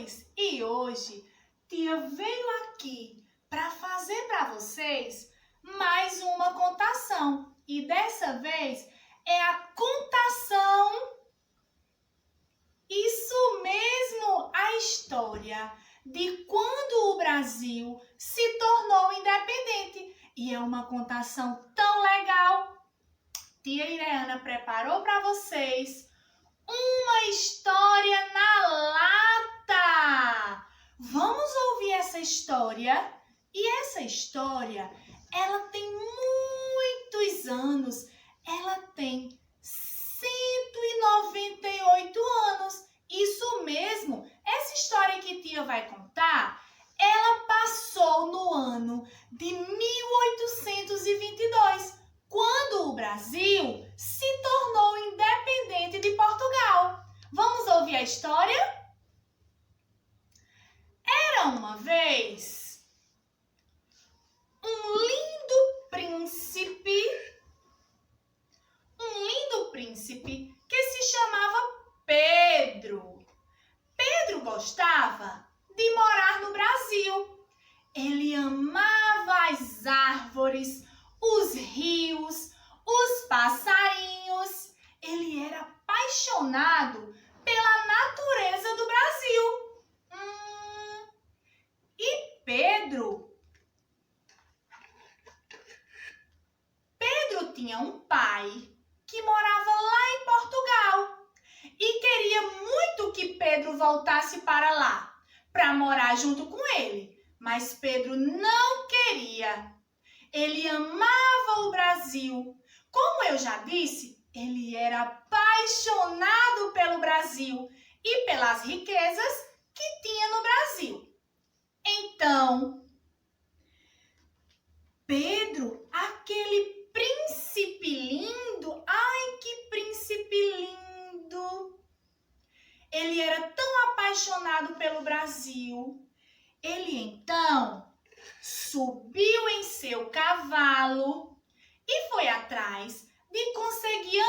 amores! E hoje, tia veio aqui para fazer para vocês mais uma contação. E dessa vez é a contação, isso mesmo, a história de quando o Brasil se tornou independente. E é uma contação tão legal. Tia Ireana preparou para vocês uma história na lata. Vamos ouvir essa história? E essa história, ela tem muitos anos. Ela tem 198 anos. Isso mesmo. Essa história que tia vai contar, ela passou no ano de 1822, quando o Brasil se tornou independente de Portugal. Vamos ouvir a história? Era uma vez um lindo príncipe que se chamava Pedro. Pedro gostava de morar no Brasil. Ele amava as árvores, os rios, os passarinhos. Ele era apaixonado pela natureza do Brasil. E Pedro tinha um pai que morava lá em Portugal e queria muito que Pedro voltasse para lá, para morar junto com ele. Mas Pedro não queria. Ele amava o Brasil. Como eu já disse, ele era apaixonado pelo Brasil e pelas riquezas que tinha no Brasil. Então, Pedro, aquele príncipe lindo, ai que príncipe lindo! Ele era tão apaixonado pelo Brasil. Ele então subiu em seu cavalo e foi atrás de conseguir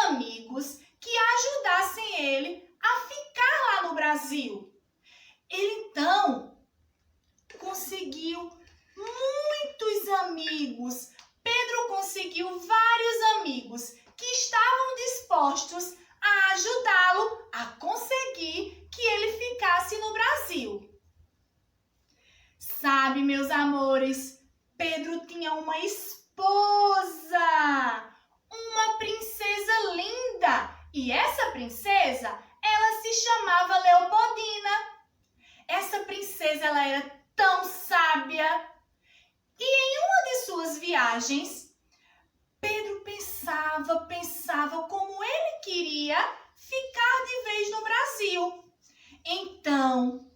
amigos que ajudassem ele a ficar lá no Brasil. Ele então conseguiu muitos amigos. Pedro conseguiu vários amigos que estavam dispostos a ajudá-lo a conseguir que ele ficasse no Brasil. Sabe, meus amores, Pedro tinha uma esposa, uma princesa linda. E essa princesa, ela se chamava Leopoldina. Essa princesa, ela era tão sábia. E em uma de suas viagens, Pedro pensava como ele queria ficar de vez no Brasil. Então,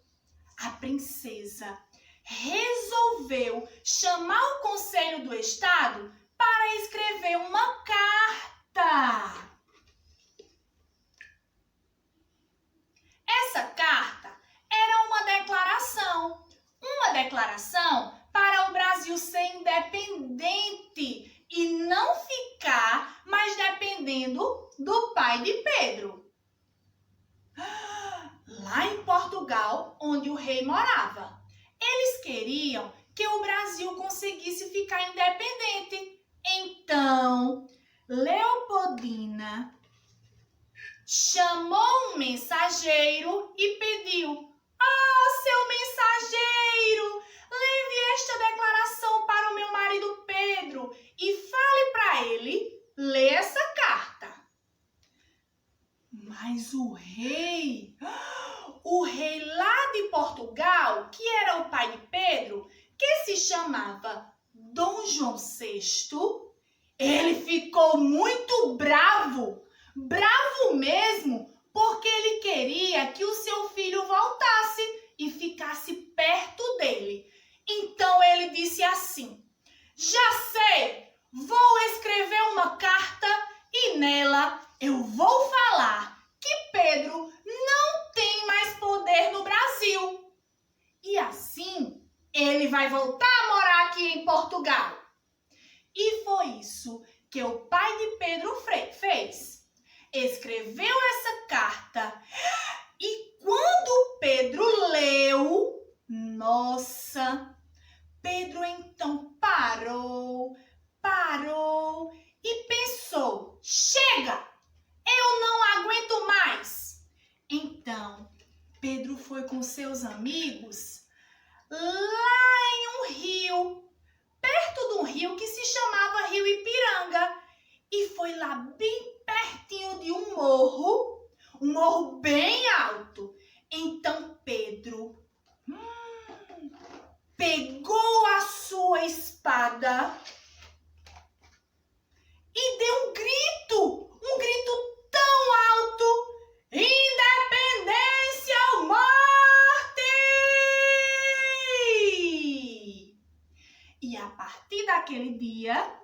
a princesa resolveu chamar o Conselho do Estado para escrever uma carta. Essa carta era uma declaração para o Brasil ser independente e não ficar mais dependendo do pai de Pedro. Lá em Portugal, onde o rei morava, eles queriam que o Brasil conseguisse ficar independente. Então, Leopoldina chamou um mensageiro e pediu: seu mensageiro, leve esta declaração para o meu marido Pedro e fale para ele ler essa carta. Mas o rei lá de Portugal, que era o pai de Pedro, que se chamava Dom João VI, ele ficou muito bravo mesmo, porque ele queria que o seu filho voltasse e ficasse perto dele. Então ele disse assim: já sei, vou escrever uma carta e nela eu vou falar que Pedro não tem mais poder no Brasil. E assim ele vai voltar a morar aqui em Portugal. E foi isso que o pai de Pedro fez. Escreveu essa carta e quando leu, nossa, Pedro então parou e pensou: chega, eu não aguento mais. Então, Pedro foi com seus amigos lá em um rio, perto de um rio que se chamava Rio Ipiranga, e foi lá bem pertinho de um morro bem alto. Então Pedro pegou a sua espada e deu um grito tão alto: independência ou morte! E a partir daquele dia,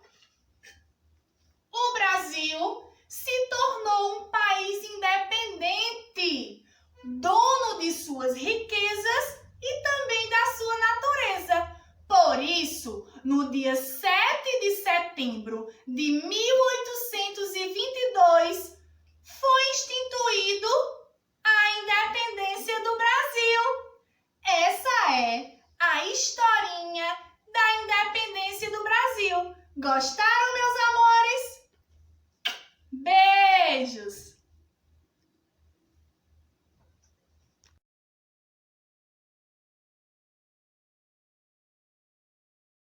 o Brasil se tornou um país independente, dono de suas riquezas e também da sua natureza. Por isso, no dia 7 de setembro de 1822, foi instituído a independência do Brasil. Essa é a historinha da independência do Brasil. Gostaram?